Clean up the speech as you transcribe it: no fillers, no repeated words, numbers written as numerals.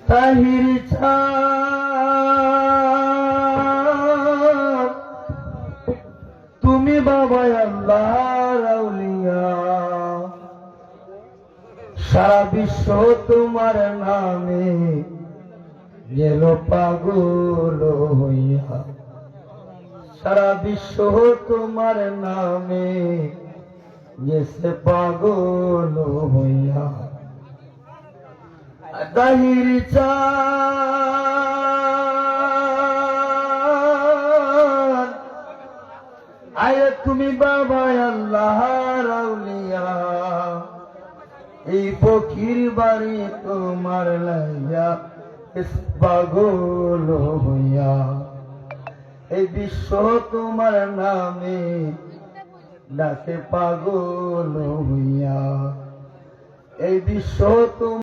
তাহির তুমি বাবা আল্লাহর আউলিয়া, সারা বিশ্ব তোমার নামে গেল পাগল হইয়া, সারা বিশ্ব তোমার নামে গেছে পাগল হইয়া। তাহির আয় তুমি বাবা আল্লাহর আউলিয়া, এই ফকির বাড়ি তোমার লাইয়া পাগল হইয়া, এই বিশ্ব তোমার নামে ডাকে পাগল হইয়া, এই বিশ্ব